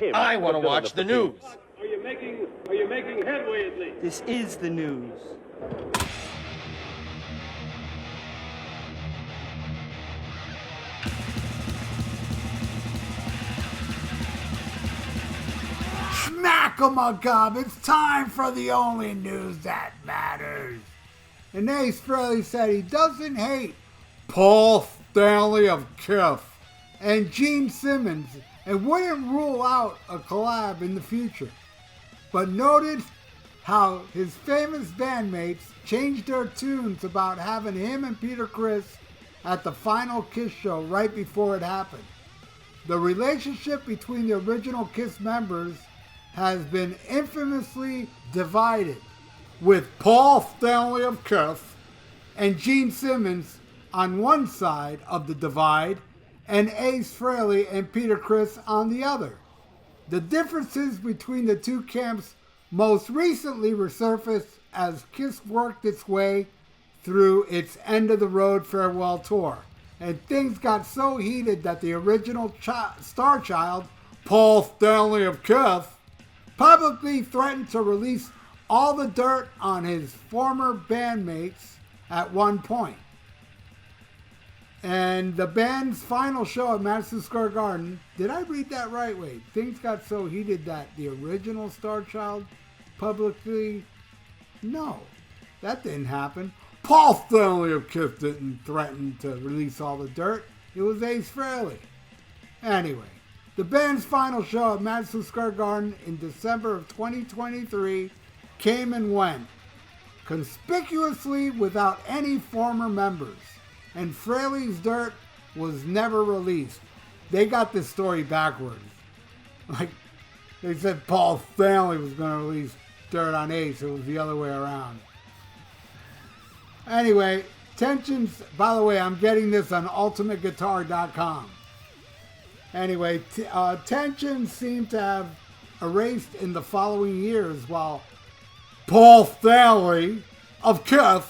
him. I want to watch the news. Are you making headway at least? This is the news. Smack 'em a gum. It's time for the only news that matters. And Ace Frehley said he doesn't hate Paul Stanley of Kiss and Gene Simmons and wouldn't rule out a collab in the future, but noted how his famous bandmates changed their tunes about having him and Peter Criss at the final Kiss show right before it happened. The relationship between the original Kiss members has been infamously divided, with Paul Stanley of Kiss and Gene Simmons on one side of the divide and Ace Frehley and Peter Criss on the other. The differences between the two camps most recently resurfaced as Kiss worked its way through its end-of-the-road farewell tour, and things got so heated that the original star child, Paul Stanley of Kiss, publicly threatened to release all the dirt on his former bandmates at one point. And the band's final show at Madison Square Garden, did I read that right? Wait, things got so heated that the original star child publicly, no, that didn't happen. Paul Stanley of Kiss didn't threaten to release all the dirt. It was Ace Frehley. Anyway, the band's final show at Madison Square Garden in December of 2023 came and went, conspicuously without any former members, and Frehley's dirt was never released. They got this story backwards. Like, they said Paul Stanley was going to release dirt on Ace. It was the other way around. Anyway, tensions, by the way, I'm getting this on ultimateguitar.com. Anyway, tensions seem to have erased in the following years while Paul Stanley of Kiss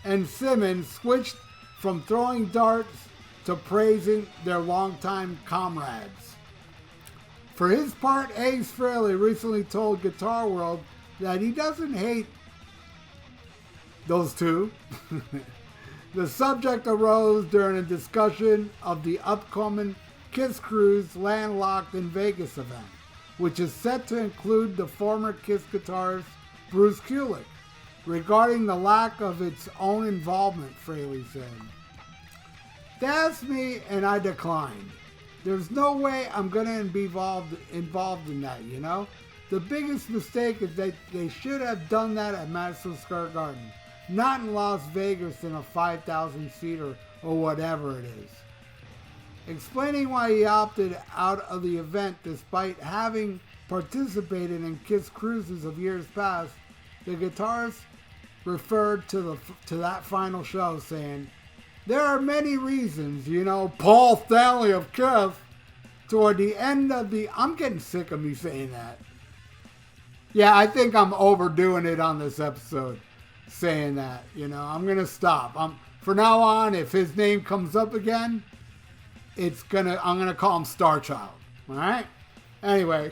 and Simmons switched from throwing darts to praising their longtime comrades. For his part, Ace Frehley recently told Guitar World that he doesn't hate those two. The subject arose during a discussion of the upcoming Kiss Cruise Landlocked in Vegas event, which is set to include the former Kiss guitarist Bruce Kulick, regarding the lack of its own involvement, Frehley said. They asked me and I declined. There's no way I'm going to be involved in that, you know? The biggest mistake is that they should have done that at Madison Square Garden, not in Las Vegas in a 5,000-seater or whatever it is. Explaining why he opted out of the event despite having participated in Kiss cruises of years past, the guitarist referred to that final show, saying, "There are many reasons, you know, Paul Stanley of Kiss, toward the end of the..." I'm getting sick of me saying that. Yeah, I think I'm overdoing it on this episode, saying that, you know. I'm going to stop. For now on, if his name comes up again, I'm going to call him Star Child, all right? Anyway,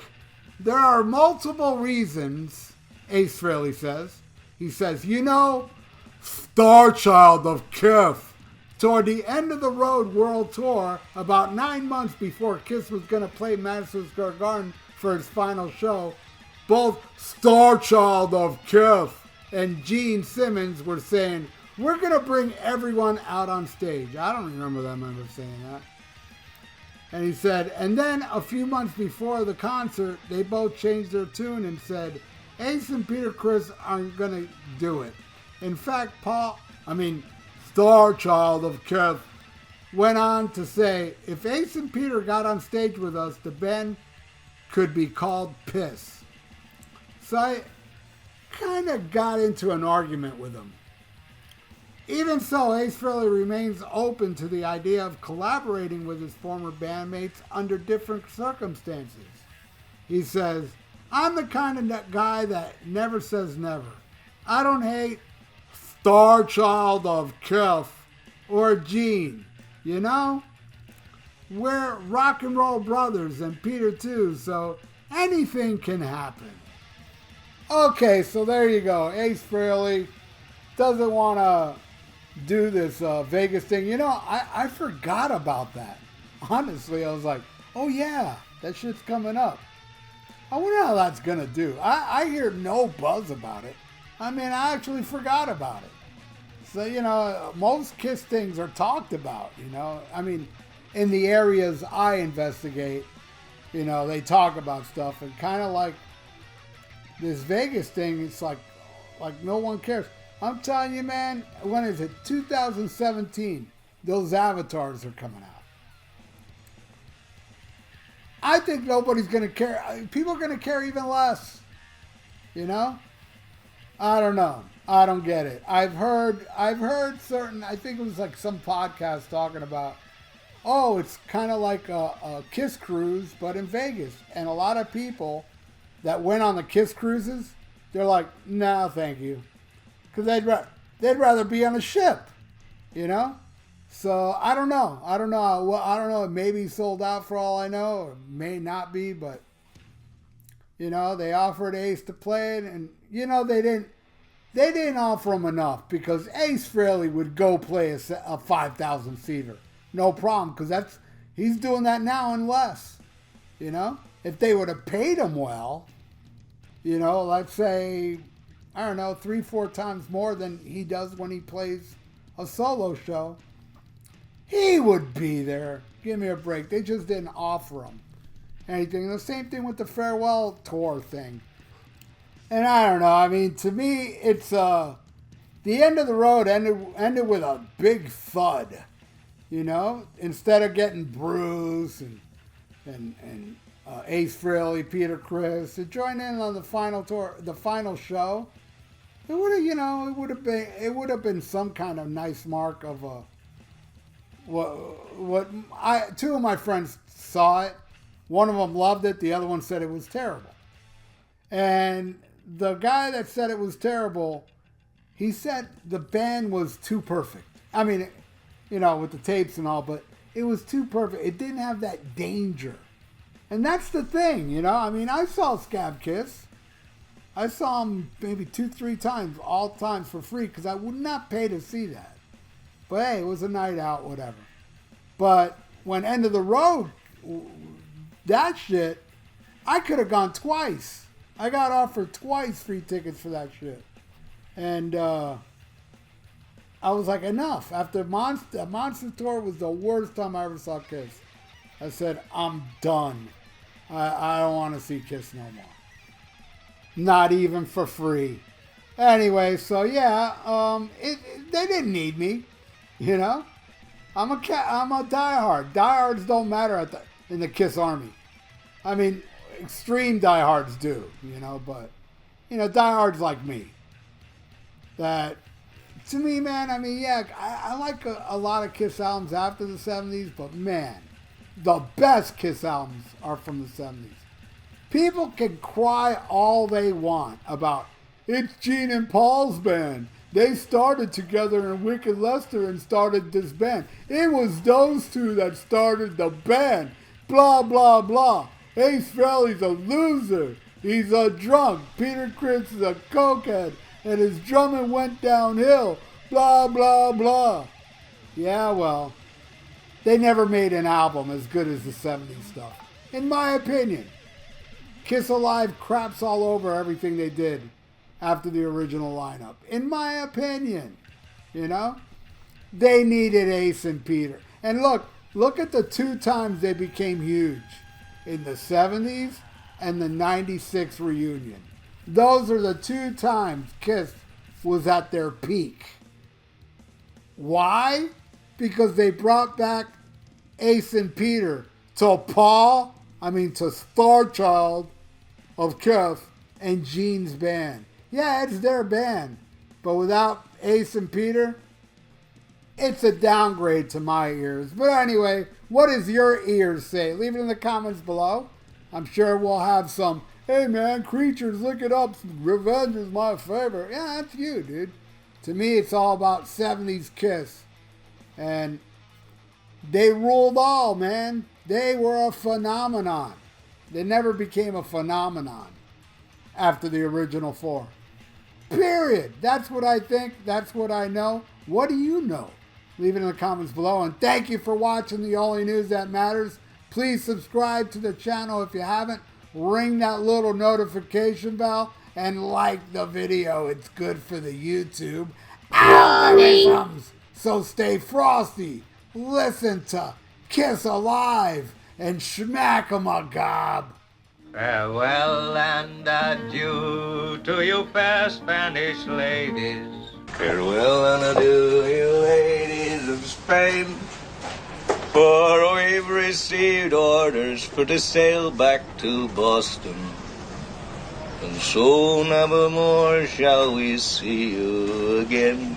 there are multiple reasons, Ace Frehley says. He says, you know, Star Child of Kiss, toward the end of the road world tour, about 9 months before Kiss was going to play Madison Square Garden for his final show, both Star Child of Kiss and Gene Simmons were saying, we're going to bring everyone out on stage. I don't remember them ever saying that. And he said, and then a few months before the concert, they both changed their tune and said, Ace and Peter Criss aren't going to do it. In fact, Star Child of Kiss went on to say, if Ace and Peter got on stage with us, the band could be called Piss. So I kind of got into an argument with him. Even so, Ace Frehley remains open to the idea of collaborating with his former bandmates under different circumstances. He says, I'm the kind of guy that never says never. I don't hate Star Child of Kiss or Gene, you know? We're rock and roll brothers, and Peter too, so anything can happen. Okay, so there you go. Ace Frehley doesn't want to do this Vegas thing. You know, I forgot about that. Honestly, I was like, oh yeah, that shit's coming up. I wonder how that's going to do. I hear no buzz about it. I mean, I actually forgot about it. So, you know, most KISS things are talked about, you know. I mean, in the areas I investigate, you know, they talk about stuff. And kind of like this Vegas thing, it's like no one cares. I'm telling you, man, when is it? 2017. Those avatars are coming out. I think nobody's going to care. People are going to care even less. You know? I don't know. I don't get it. I've heard certain, I think it was like some podcast talking about, oh, it's kind of like a KISS cruise, but in Vegas. And a lot of people that went on the KISS cruises, they're like, no, thank you. Because they'd rather be on a ship, you know? So I don't know. Well, I don't know. It may be sold out for all I know, or may not be. But you know, they offered Ace to play it, and you know they didn't offer him enough because Ace Frehley would go play a 5,000 seater, no problem. Because he's doing that now and less. You know, if they would have paid him well, you know, let's say I don't know 3-4 times more than he does when he plays a solo show. He would be there. Give me a break. They just didn't offer him anything. The same thing with the farewell tour thing. And I don't know. I mean, to me, it's the end of the road ended with a big thud. You know, instead of getting Bruce and Ace Frehley, Peter Criss to join in on the final tour, the final show, it would have, you know, it would have been some kind of nice mark of a. Two of my friends saw it. One of them loved it. The other one said it was terrible. And the guy that said it was terrible, he said the band was too perfect. I mean, you know, with the tapes and all, but it was too perfect. It didn't have that danger. And that's the thing, you know. I mean, I saw Scab Kiss. I saw him maybe 2-3 times, all times for free, because I would not pay to see that. But hey, it was a night out, whatever. But when End of the Road, that shit, I could have gone twice. I got offered twice free tickets for that shit. And I was like, enough. After Monster Tour was the worst time I ever saw Kiss. I said, I'm done. I don't want to see Kiss no more. Not even for free. Anyway, so yeah, they didn't need me. You know, I'm a diehard. Diehards don't matter in the KISS army. I mean, extreme diehards do, you know, but, you know, diehards like me. That, to me, man, I mean, yeah, I like a lot of KISS albums after the 70s, but man, the best KISS albums are from the 70s. People can cry all they want about, it's Gene and Paul's band. They started together in Wicked Lester and started this band. It was those two that started the band. Blah, blah, blah. Ace Frehley's a loser. He's a drunk. Peter Criss is a cokehead. And his drumming went downhill. Blah, blah, blah. Yeah, well, they never made an album as good as the 70s stuff. In my opinion. Kiss Alive craps all over everything they did after the original lineup. In my opinion, you know, they needed Ace and Peter. And look at the 2 times they became huge. In the 70s and the 96 reunion. Those are the 2 times Kiss was at their peak. Why? Because they brought back Ace and Peter to Starchild of Kiss and Gene's band. Yeah, it's their band. But without Ace and Peter, it's a downgrade to my ears. But anyway, what does your ears say? Leave it in the comments below. I'm sure we'll have some, hey man, Creatures, look it up. Revenge is my favorite. Yeah, that's you, dude. To me, it's all about 70s Kiss. And they ruled all, man. They were a phenomenon. They never became a phenomenon after the original four. Period. That's what I think. That's what I know. What do you know? Leave it in the comments below. And thank you for watching the only news that matters. Please subscribe to the channel if you haven't. Ring that little notification bell and like the video. It's good for the YouTube algorithms. So stay frosty. Listen to Kiss Alive and Smack 'em a gob. Farewell and adieu to you fair Spanish ladies. Farewell and adieu, you ladies of Spain. For we've received orders for to sail back to Boston. And so never more shall we see you again.